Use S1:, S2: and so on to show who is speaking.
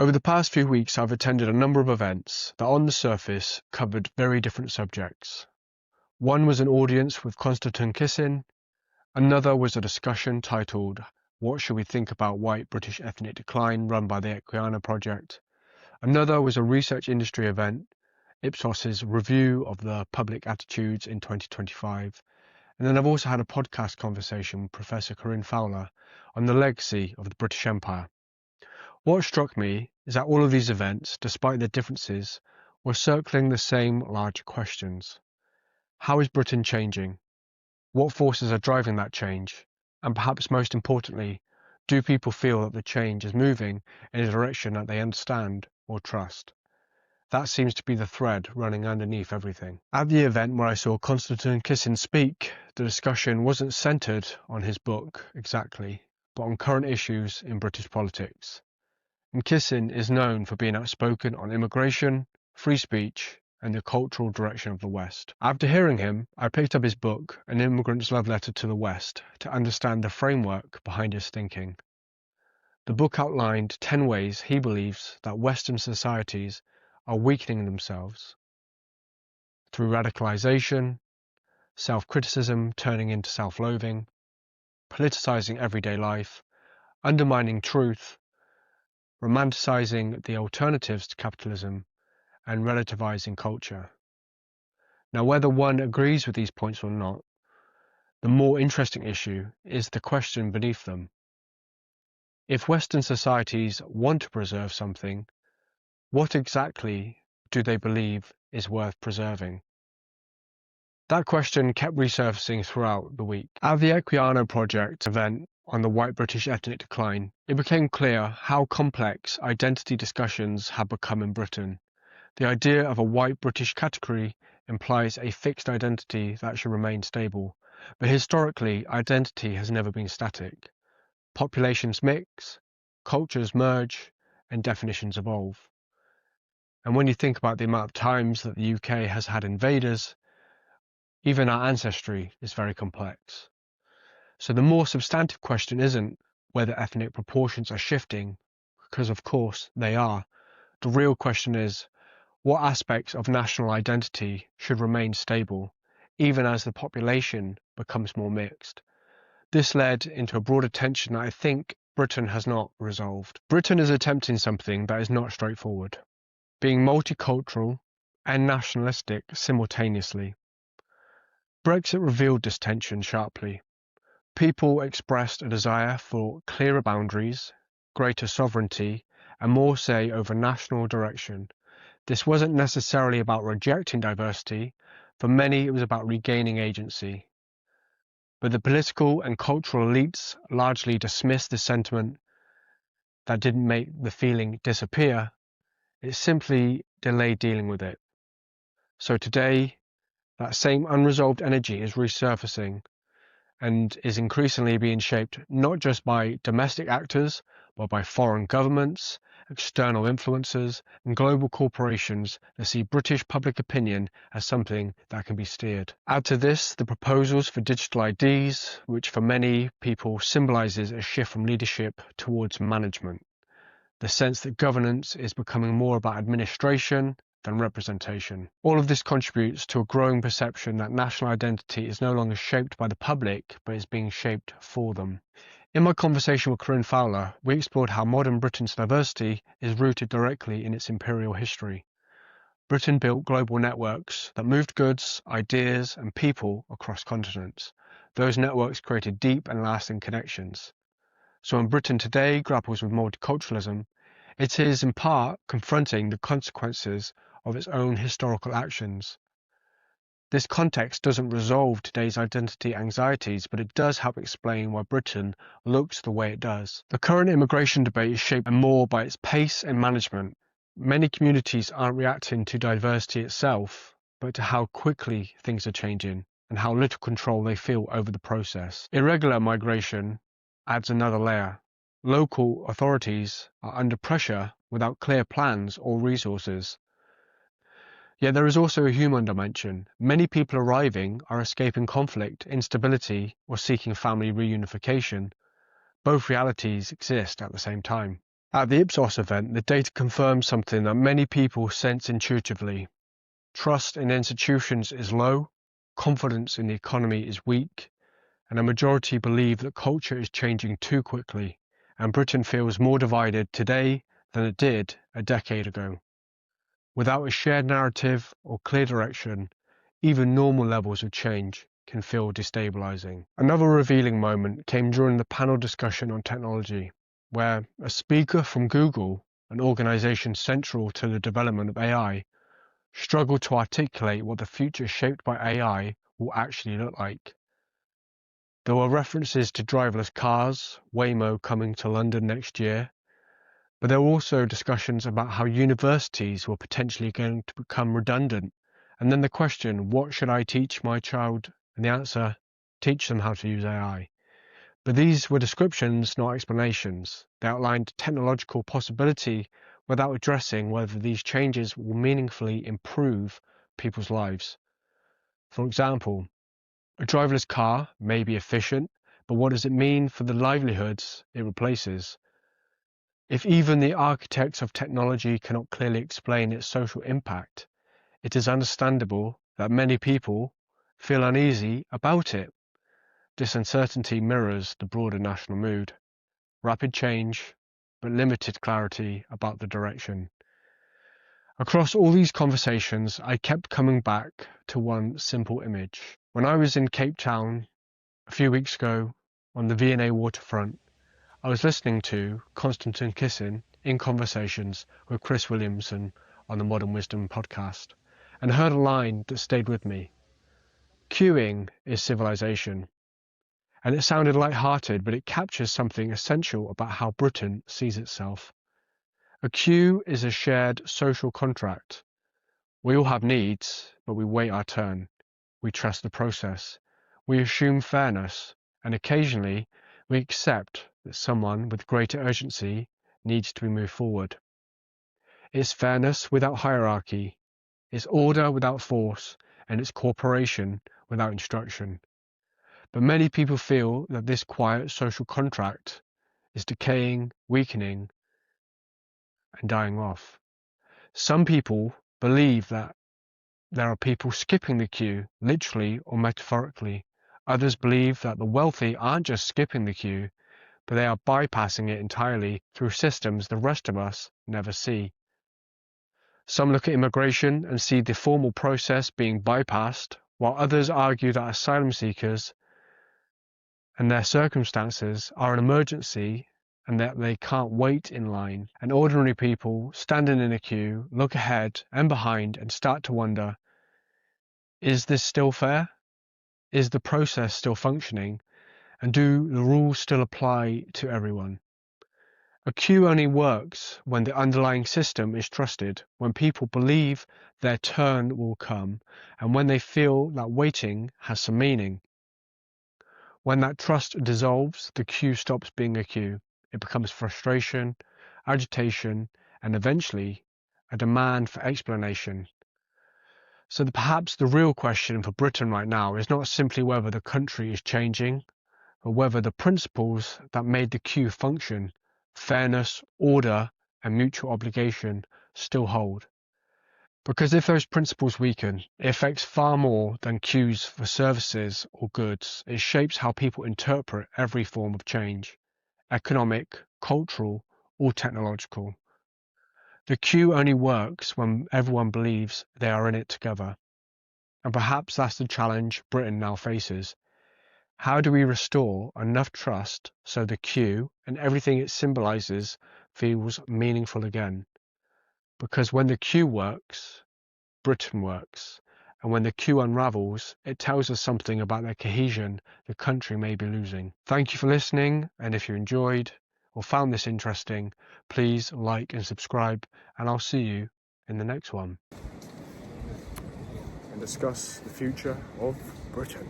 S1: Over the past few weeks, I've attended a number of events that on the surface covered very different subjects. One was an audience with Konstantin Kisin, another was a discussion titled "What Should We Think About White British Ethnic Decline?" run by the Equiana Project. Another was a research industry event, Ipsos's review of the public attitudes in 2025. And then I've also had a podcast conversation with Professor Corinne Fowler on the legacy of the British Empire. What struck me is that all of these events, despite their differences, were circling the same large questions. How is Britain changing? What forces are driving that change? And perhaps most importantly, do people feel that the change is moving in a direction that they understand or trust? That seems to be the thread running underneath everything. At the event where I saw Konstantin Kisin speak, the discussion wasn't centred on his book exactly, but on current issues in British politics. And Kisin is known for being outspoken on immigration, free speech, and the cultural direction of the West. After hearing him, I picked up his book, An Immigrant's Love Letter to the West, to understand the framework behind his thinking. The book outlined 10 ways he believes that Western societies are weakening themselves through radicalization, self-criticism turning into self-loathing, politicizing everyday life, undermining truth, romanticizing the alternatives to capitalism, and relativizing culture. Now, whether one agrees with these points or not, the more interesting issue is the question beneath them. If Western societies want to preserve something, what exactly do they believe is worth preserving? That question kept resurfacing throughout the week. At the Equiana Project event on the white British ethnic decline, it became clear how complex identity discussions have become in Britain. The idea of a white British category implies a fixed identity that should remain stable, but historically, identity has never been static. Populations mix, cultures merge, and definitions evolve. And when you think about the amount of times that the UK has had invaders, even our ancestry is very complex. So the more substantive question isn't whether ethnic proportions are shifting, because of course they are. The real question is, what aspects of national identity should remain stable, even as the population becomes more mixed? This led into a broader tension that I think Britain has not resolved. Britain is attempting something that is not straightforward, being multicultural and nationalistic simultaneously. Brexit revealed this tension sharply. People expressed a desire for clearer boundaries, greater sovereignty, and more say over national direction. This wasn't necessarily about rejecting diversity. For many, it was about regaining agency. But the political and cultural elites largely dismissed this sentiment. That didn't make the feeling disappear. It simply delayed dealing with it. So today, that same unresolved energy is resurfacing and is increasingly being shaped not just by domestic actors, but by foreign governments, external influencers, and global corporations that see British public opinion as something that can be steered. Add to this the proposals for digital IDs, which for many people symbolises a shift from leadership towards management. The sense that governance is becoming more about administration than representation. All of this contributes to a growing perception that national identity is no longer shaped by the public, but is being shaped for them. In my conversation with Corinne Fowler, we explored how modern Britain's diversity is rooted directly in its imperial history. Britain built global networks that moved goods, ideas, and people across continents. Those networks created deep and lasting connections. So when Britain today grapples with multiculturalism, it is in part confronting the consequences of its own historical actions. This context doesn't resolve today's identity anxieties, but it does help explain why Britain looks the way it does. The current immigration debate is shaped more by its pace and management. Many communities aren't reacting to diversity itself, but to how quickly things are changing and how little control they feel over the process. Irregular migration adds another layer. Local authorities are under pressure without clear plans or resources. Yet there is also a human dimension. Many people arriving are escaping conflict, instability, or seeking family reunification. Both realities exist at the same time. At the Ipsos event, the data confirmed something that many people sense intuitively. Trust in institutions is low, confidence in the economy is weak, and a majority believe that culture is changing too quickly, and Britain feels more divided today than it did a decade ago. Without a shared narrative or clear direction, even normal levels of change can feel destabilizing. Another revealing moment came during the panel discussion on technology, where a speaker from Google, an organization central to the development of AI, struggled to articulate what the future shaped by AI will actually look like. There were references to driverless cars, Waymo coming to London next year, but there were also discussions about how universities were potentially going to become redundant. And then the question, what should I teach my child? And the answer, teach them how to use AI. But these were descriptions, not explanations. They outlined technological possibility without addressing whether these changes will meaningfully improve people's lives. For example, a driverless car may be efficient, but what does it mean for the livelihoods it replaces? If even the architects of technology cannot clearly explain its social impact, it is understandable that many people feel uneasy about it. This uncertainty mirrors the broader national mood: rapid change, but limited clarity about the direction. Across all these conversations, I kept coming back to one simple image. When I was in Cape Town a few weeks ago on the V&A waterfront, I was listening to Konstantin Kisin in Conversations with Chris Williamson on the Modern Wisdom podcast, and heard a line that stayed with me. Queuing is civilization. And it sounded light-hearted, but it captures something essential about how Britain sees itself. A queue is a shared social contract. We all have needs, but we wait our turn. We trust the process. We assume fairness, and occasionally we accept that someone with greater urgency needs to be moved forward. It's fairness without hierarchy. It's order without force, and it's cooperation without instruction. But many people feel that this quiet social contract is decaying, weakening, and dying off. Some people believe that there are people skipping the queue, literally or metaphorically. Others believe that the wealthy aren't just skipping the queue, but they are bypassing it entirely through systems the rest of us never see. Some look at immigration and see the formal process being bypassed, while others argue that asylum seekers and their circumstances are an emergency and that they can't wait in line. And ordinary people standing in a queue look ahead and behind and start to wonder, is this still fair? Is the process still functioning? And do the rules still apply to everyone? A queue only works when the underlying system is trusted, when people believe their turn will come, and when they feel that waiting has some meaning. When that trust dissolves, the queue stops being a queue. It becomes frustration, agitation, and eventually a demand for explanation. So perhaps the real question for Britain right now is not simply whether the country is changing, but whether the principles that made the queue function, fairness, order, and mutual obligation, still hold. Because if those principles weaken, it affects far more than queues for services or goods. It shapes how people interpret every form of change, economic, cultural, or technological. The queue only works when everyone believes they are in it together. And perhaps that's the challenge Britain now faces. How do we restore enough trust so the queue and everything it symbolizes feels meaningful again? Because when the queue works, Britain works, and when the queue unravels, it tells us something about the cohesion the country may be losing. Thank you for listening, and if you enjoyed or found this interesting, please like and subscribe, and I'll see you in the next one. And discuss the future of Britain.